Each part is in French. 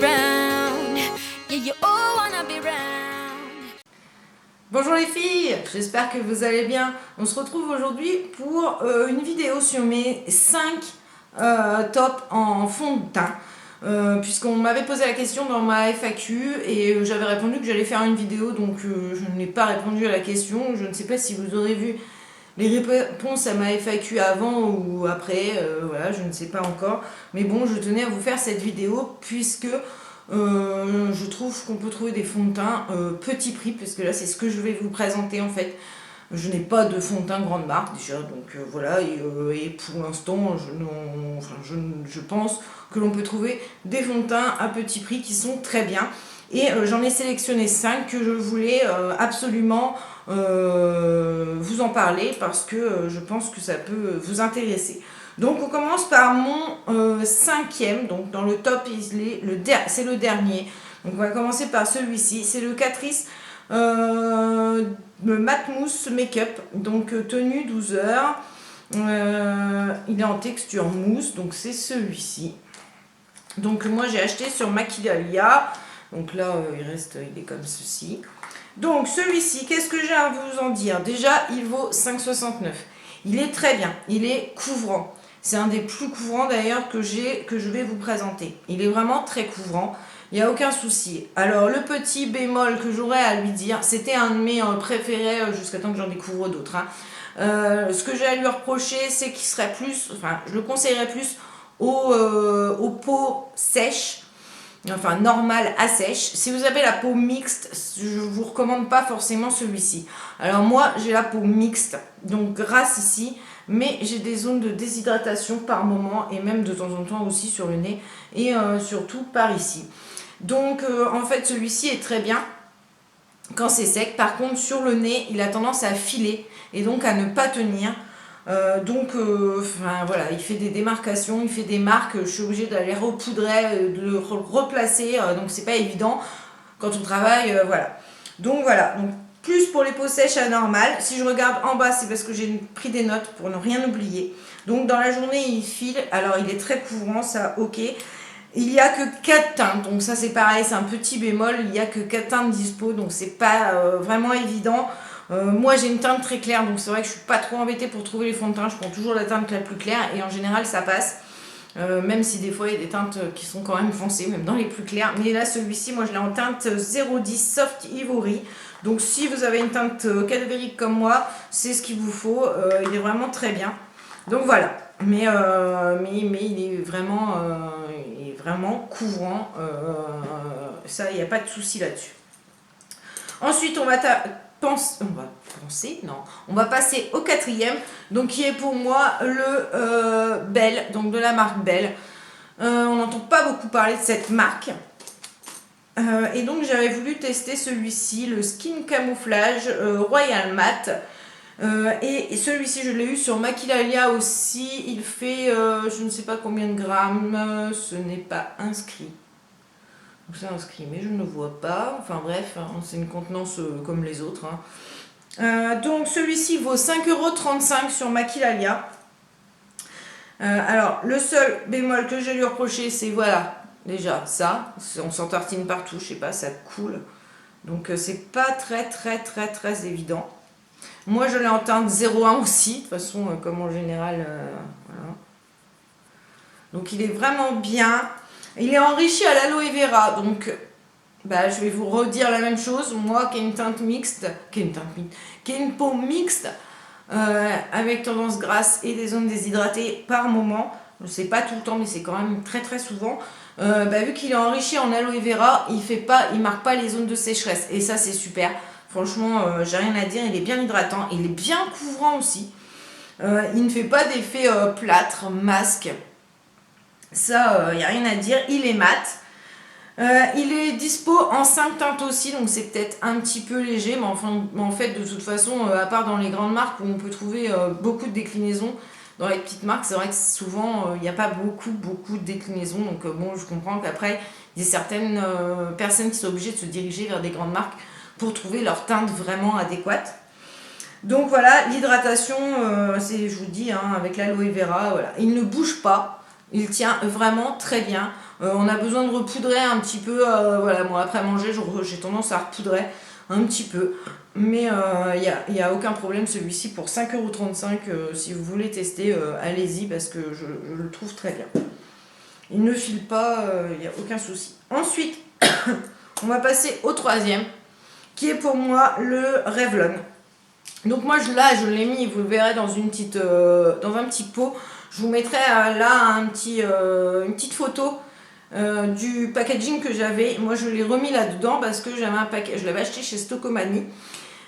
around. Yeah, you all wanna be round. Bonjour les filles, j'espère que vous allez bien. On se retrouve aujourd'hui pour une vidéo sur mes 5 tops en fond de teint. Puisqu'on m'avait posé la question dans ma FAQ et j'avais répondu que j'allais faire une vidéo, donc je n'ai pas répondu à la question. Je ne sais pas si vous aurez vu les réponses à ma FAQ avant ou après, voilà, je ne sais pas encore. Mais bon, je tenais à vous faire cette vidéo puisque je trouve qu'on peut trouver des fonds de teint petit prix, parce que là c'est ce que je vais vous présenter en fait. Je n'ai pas de fond de teint grande marque déjà, donc voilà, et pour l'instant je pense que l'on peut trouver des fonds de teint à petit prix qui sont très bien. Et j'en ai sélectionné 5 que je voulais absolument vous en parler parce que je pense que ça peut vous intéresser. Donc on commence par mon cinquième, donc dans le top, c'est le dernier. Donc on va commencer par celui-ci, c'est le Catrice Matte Mousse Make-up, donc tenue 12 heures. Il est en texture mousse, donc c'est celui-ci. Donc moi j'ai acheté sur Maquillalia, donc là il est comme ceci. Donc celui-ci, qu'est-ce que j'ai à vous en dire? Déjà il vaut 5,69 €. Il est très bien, il est couvrant. C'est un des plus couvrants d'ailleurs que je vais vous présenter. Il est vraiment très couvrant, il n'y a aucun souci. Alors le petit bémol que j'aurais à lui dire, c'était un de mes préférés jusqu'à temps que j'en découvre d'autres. Ce que j'ai à lui reprocher, c'est qu'il serait plus, enfin je le conseillerais plus aux peaux sèches, enfin normale à sèche. Si vous avez la peau mixte, je vous recommande pas forcément celui-ci. Alors moi j'ai la peau mixte, donc grasse ici, mais j'ai des zones de déshydratation par moment et même de temps en temps aussi sur le nez et surtout par ici. Donc en fait celui-ci est très bien quand c'est sec. Par contre sur le nez il a tendance à filer et donc à ne pas tenir. Enfin voilà, il fait des démarcations, il fait des marques, je suis obligée d'aller repoudrer, de le replacer, donc c'est pas évident quand on travaille, voilà. Donc voilà, donc plus pour les peaux sèches anormales. Si je regarde en bas, c'est parce que j'ai pris des notes pour ne rien oublier. Donc dans la journée il file, alors il est très couvrant, ça ok. Il n'y a que 4 teintes, donc ça c'est pareil, c'est un petit bémol, il n'y a que 4 teintes dispo, donc c'est pas vraiment évident. Moi j'ai une teinte très claire, donc c'est vrai que je suis pas trop embêtée pour trouver les fonds de teint, je prends toujours la teinte la plus claire et en général ça passe. Même si des fois il y a des teintes qui sont quand même foncées, même dans les plus clairs. Mais là celui-ci, moi je l'ai en teinte 010 Soft Ivory. Donc si vous avez une teinte cadavérique comme moi, c'est ce qu'il vous faut, il est vraiment très bien. Donc voilà, mais il est vraiment couvrant, ça il n'y a pas de souci là-dessus. Ensuite on va passer au quatrième, donc qui est pour moi le Belle, donc de la marque Belle. On n'entend pas beaucoup parler de cette marque. Et donc j'avais voulu tester celui-ci, le Skin Camouflage Royal Matte. Et celui-ci je l'ai eu sur Maquillalia aussi, il fait je ne sais pas combien de grammes, ce n'est pas inscrit. C'est inscrit mais je ne vois pas, enfin bref, c'est une contenance comme les autres. Donc celui-ci vaut 5,35 € sur Maquillalia. Alors le seul bémol que j'ai lui reproché, c'est voilà, déjà ça, on s'en tartine partout, je sais pas, ça coule. Donc c'est pas très évident. Moi je l'ai en teinte 01 aussi, de toute façon comme en général, voilà. Donc il est vraiment bien. Il est enrichi à l'aloe vera, donc je vais vous redire la même chose. Moi qui ai une teinte mixte, qui ai une peau mixte, avec tendance grasse et des zones déshydratées par moment, je sais pas tout le temps mais c'est quand même très souvent, vu qu'il est enrichi en aloe vera, il marque pas les zones de sécheresse et ça c'est super. Franchement j'ai rien à dire, il est bien hydratant, il est bien couvrant aussi, il ne fait pas d'effet plâtre, masque, ça il n'y a rien à dire, il est mat. Il est dispo en 5 teintes aussi, donc c'est peut-être un petit peu léger, mais en fait de toute façon, à part dans les grandes marques où on peut trouver beaucoup de déclinaisons, dans les petites marques c'est vrai que souvent il n'y a pas beaucoup de déclinaisons, donc bon je comprends qu'après il y a certaines personnes qui sont obligées de se diriger vers des grandes marques pour trouver leur teinte vraiment adéquate. Donc voilà, l'hydratation, je vous dis, avec l'aloe vera, voilà. Il ne bouge pas. Il tient vraiment très bien. On a besoin de repoudrer un petit peu. Voilà, moi après manger, j'ai tendance à repoudrer un petit peu. Mais il n'y a aucun problème. Celui-ci pour 5,35 €, si vous voulez tester, allez-y parce que je le trouve très bien. Il ne file pas, il n'y a aucun souci. Ensuite, on va passer au troisième, qui est pour moi le Revlon. Donc moi je l'ai mis, vous le verrez dans dans un petit pot. Je vous mettrai là une petite photo du packaging que j'avais. Moi je l'ai remis là-dedans parce que j'avais un paquet, je l'avais acheté chez Stocomanie.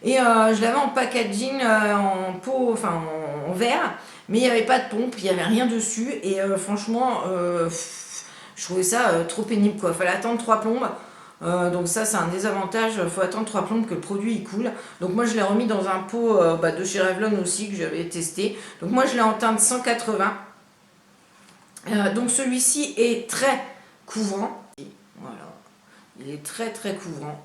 Et je l'avais en packaging, en pot, enfin en verre, mais il n'y avait pas de pompe, il n'y avait rien dessus. Et franchement, je trouvais ça trop pénible, quoi. Il fallait attendre 3 plombes. Donc ça c'est un désavantage, il faut attendre 3 plombes que le produit il coule. Donc moi je l'ai remis dans un pot de chez Revlon aussi que j'avais testé. Donc moi je l'ai en teinte 180. Donc celui-ci est très couvrant. Voilà, il est très très couvrant.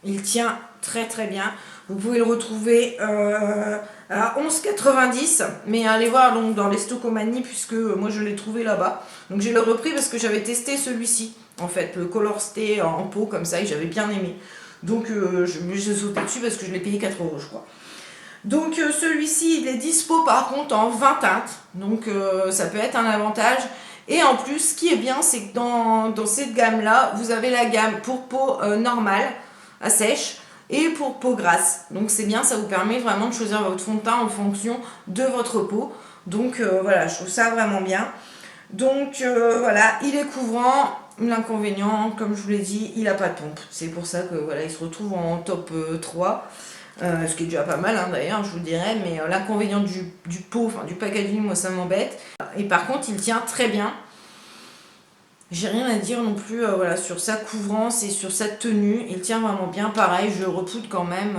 Il tient très très bien. Vous pouvez le retrouver à 11,90 €. Mais allez voir donc dans les Stocomanie puisque moi je l'ai trouvé là-bas. Donc j'ai le repris parce que j'avais testé celui-ci. En fait, le Color Stay en pot comme ça et j'avais bien aimé. Donc j'ai sauté dessus parce que je l'ai payé 4 € je crois. Donc celui-ci il est dispo par contre en 20 teintes. Donc ça peut être un avantage. Et en plus ce qui est bien c'est que dans cette gamme là vous avez la gamme pour peau normale à sèche et pour peau grasse. Donc c'est bien, ça vous permet vraiment de choisir votre fond de teint en fonction de votre peau. Donc voilà, je trouve ça vraiment bien. Donc voilà, il est couvrant. L'inconvénient, comme je vous l'ai dit, il n'a pas de pompe. C'est pour ça que voilà, il se retrouve en top 3. Ce qui est déjà pas mal hein, d'ailleurs, je vous dirais. Mais l'inconvénient du pot, enfin du packaging, moi ça m'embête. Et par contre, il tient très bien. J'ai rien à dire non plus voilà, sur sa couvrance et sur sa tenue. Il tient vraiment bien. Pareil, je le repoudre quand même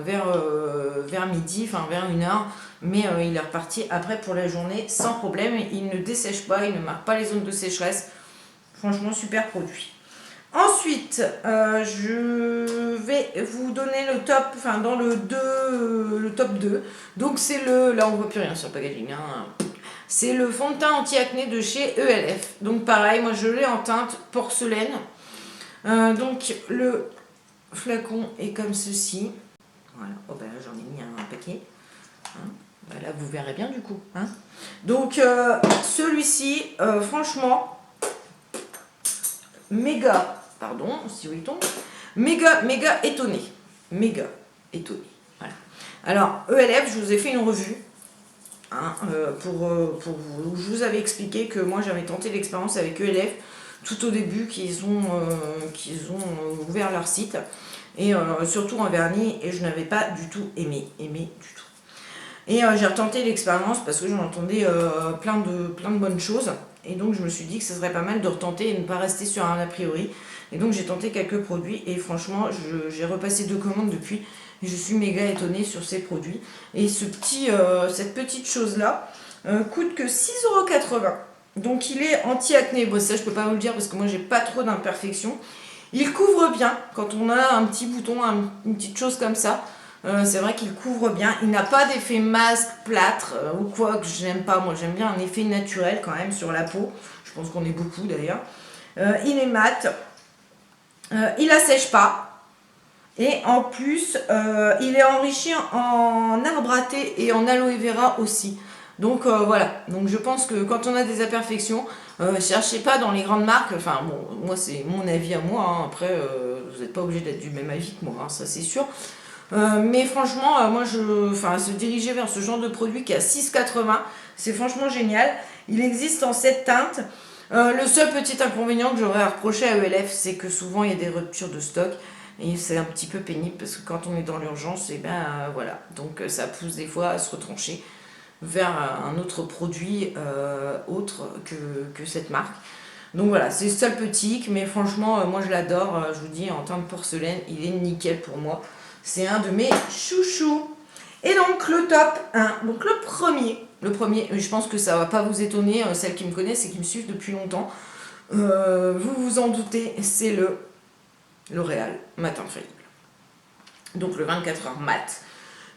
vers midi, enfin vers 1 h. Mais il est reparti après pour la journée sans problème. Il ne dessèche pas, il ne marque pas les zones de sécheresse. Franchement, super produit. Ensuite, je vais vous donner le top, enfin dans le top 2. Donc c'est là on voit plus rien sur le packaging. Hein. C'est le fond de teint anti-acné de chez ELF. Donc pareil, moi je l'ai en teinte porcelaine. Donc le flacon est comme ceci. Voilà, oh ben, j'en ai mis un paquet. Hein. Ben, là vous verrez bien du coup. Hein. Donc celui-ci, franchement, méga étonné. Méga étonné. Voilà. Alors ELF, je vous ai fait une revue. Hein, pour vous. Je vous avais expliqué que moi j'avais tenté l'expérience avec ELF tout au début qu'ils ont ouvert leur site et surtout en vernis et je n'avais pas du tout aimé du tout. Et j'ai retenté l'expérience parce que j'en entendais plein de bonnes choses et donc je me suis dit que ce serait pas mal de retenter et de ne pas rester sur un a priori. Et donc j'ai tenté quelques produits et franchement j'ai repassé 2 commandes depuis. Je suis méga étonnée sur ces produits. Et cette petite chose-là coûte que 6,80 €. Donc il est anti-acné. Bon, ça, je ne peux pas vous le dire parce que moi, j'ai pas trop d'imperfections. Il couvre bien quand on a un petit bouton, une petite chose comme ça. C'est vrai qu'il couvre bien. Il n'a pas d'effet masque, plâtre ou quoi que j'aime pas. Moi, j'aime bien un effet naturel quand même sur la peau. Je pense qu'on est beaucoup d'ailleurs. Il est mat. Il assèche pas. Et en plus, il est enrichi en arbre à thé et en aloe vera aussi. Donc voilà, donc je pense que quand on a des imperfections, cherchez pas dans les grandes marques. Enfin bon, moi c'est mon avis à moi, hein. Après vous n'êtes pas obligé d'être du même avis que moi, hein, ça c'est sûr. Mais franchement, moi se diriger vers ce genre de produit qui est à 6,80 €, c'est franchement génial. Il existe en 7 teintes. Le seul petit inconvénient que j'aurais à reprocher à ELF, c'est que souvent il y a des ruptures de stock. Et c'est un petit peu pénible parce que quand on est dans l'urgence, et ben voilà. Donc ça pousse des fois à se retrancher vers un autre produit autre que cette marque. Donc voilà, c'est le seul petit, mais franchement, moi je l'adore. Je vous dis, en teinte porcelaine, il est nickel pour moi. C'est un de mes chouchous. Et donc le top 1, donc le premier, je pense que ça va pas vous étonner, celles qui me connaissent et qui me suivent depuis longtemps. Vous vous en doutez, c'est le L'Oréal Mat Infaillible. Donc le 24 heures mat.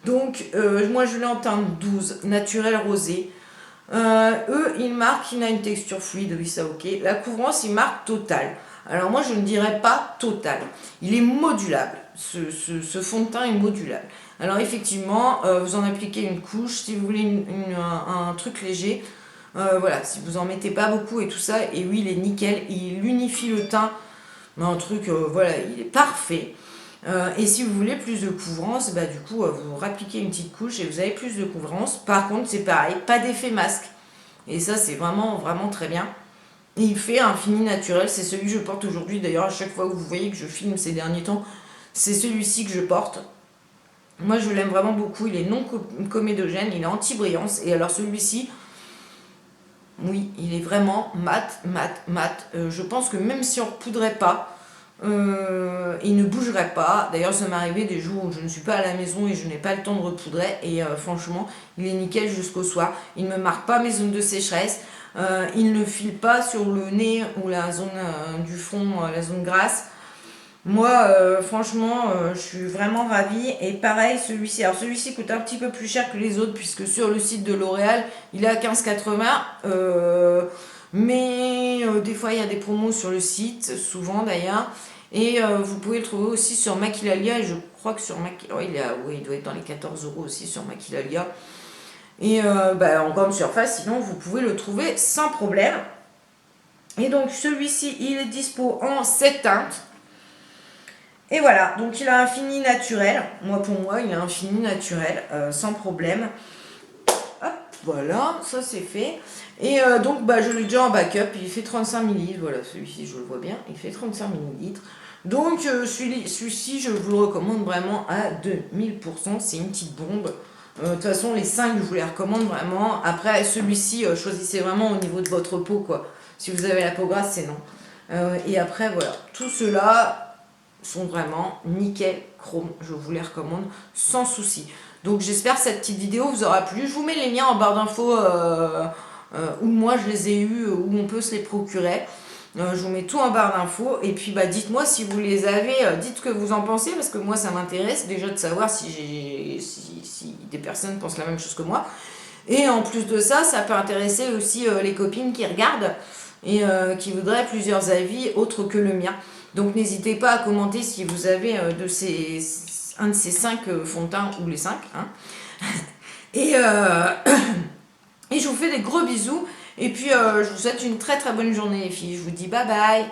Donc moi je l'ai en teinte 12, naturel rosé. Eux, ils marquent qu'il a une texture fluide, oui ça ok. La couvrance, ils marquent total. Alors moi, je ne dirais pas total. Il est modulable. Ce fond de teint est modulable. Alors effectivement, vous en appliquez une couche. Si vous voulez un truc léger, voilà, si vous en mettez pas beaucoup et tout ça, et oui, il est nickel. Il unifie le teint. Mais un truc, voilà, il est parfait. Et si vous voulez plus de couvrance, bah, du coup, vous rappliquez une petite couche et vous avez plus de couvrance. Par contre, c'est pareil, pas d'effet masque. Et ça, c'est vraiment, vraiment très bien. Et il fait un fini naturel. C'est celui que je porte aujourd'hui. D'ailleurs, à chaque fois que vous voyez que je filme ces derniers temps, c'est celui-ci que je porte. Moi, je l'aime vraiment beaucoup. Il est non comédogène, il est anti-brillance. Et alors, celui-ci, oui, il est vraiment mat, mat, mat. Je pense que même si on ne repoudrait pas, il ne bougerait pas. D'ailleurs, ça m'est arrivé des jours où je ne suis pas à la maison et je n'ai pas le temps de repoudrer. Et franchement, il est nickel jusqu'au soir. Il ne me marque pas mes zones de sécheresse. Il ne file pas sur le nez ou la zone du front, la zone grasse. Moi, franchement, je suis vraiment ravie. Et pareil, celui-ci. Alors, celui-ci coûte un petit peu plus cher que les autres, puisque sur le site de L'Oréal, il est à 15,80. Mais des fois, il y a des promos sur le site, souvent d'ailleurs. Et vous pouvez le trouver aussi sur Maquilalia. Et je crois que sur Maquilalia, il doit être dans les 14 € aussi sur Maquilalia. Et en grande surface, sinon, vous pouvez le trouver sans problème. Et donc, celui-ci, il est dispo en 7 teintes. Et voilà, donc il a un fini naturel. Pour moi, il a un fini naturel, sans problème. Hop, voilà, ça c'est fait. Et donc, je l'ai déjà en backup. Il fait 35 ml. Voilà, celui-ci, je le vois bien. Il fait 35 ml. Donc, celui-ci, je vous le recommande vraiment à 2000%. C'est une petite bombe. De toute façon, les 5, je vous les recommande vraiment. Après, celui-ci, choisissez vraiment au niveau de votre peau, quoi. Si vous avez la peau grasse, c'est non. Et après, voilà. Tout cela sont vraiment nickel chrome. Je vous les recommande sans souci. Donc j'espère que cette petite vidéo vous aura plu. Je vous mets les liens en barre d'infos où moi je les ai eus, où on peut se les procurer. Je vous mets tout en barre d'infos. Et puis dites-moi si vous les avez, dites ce que vous en pensez, parce que moi ça m'intéresse déjà de savoir si des personnes pensent la même chose que moi. Et en plus de ça, ça peut intéresser aussi les copines qui regardent et qui voudraient plusieurs avis autres que le mien. Donc n'hésitez pas à commenter si vous avez un de ces 5 fonds de teint ou les 5. Hein. Et je vous fais des gros bisous. Et puis je vous souhaite une très très bonne journée les filles. Je vous dis bye bye.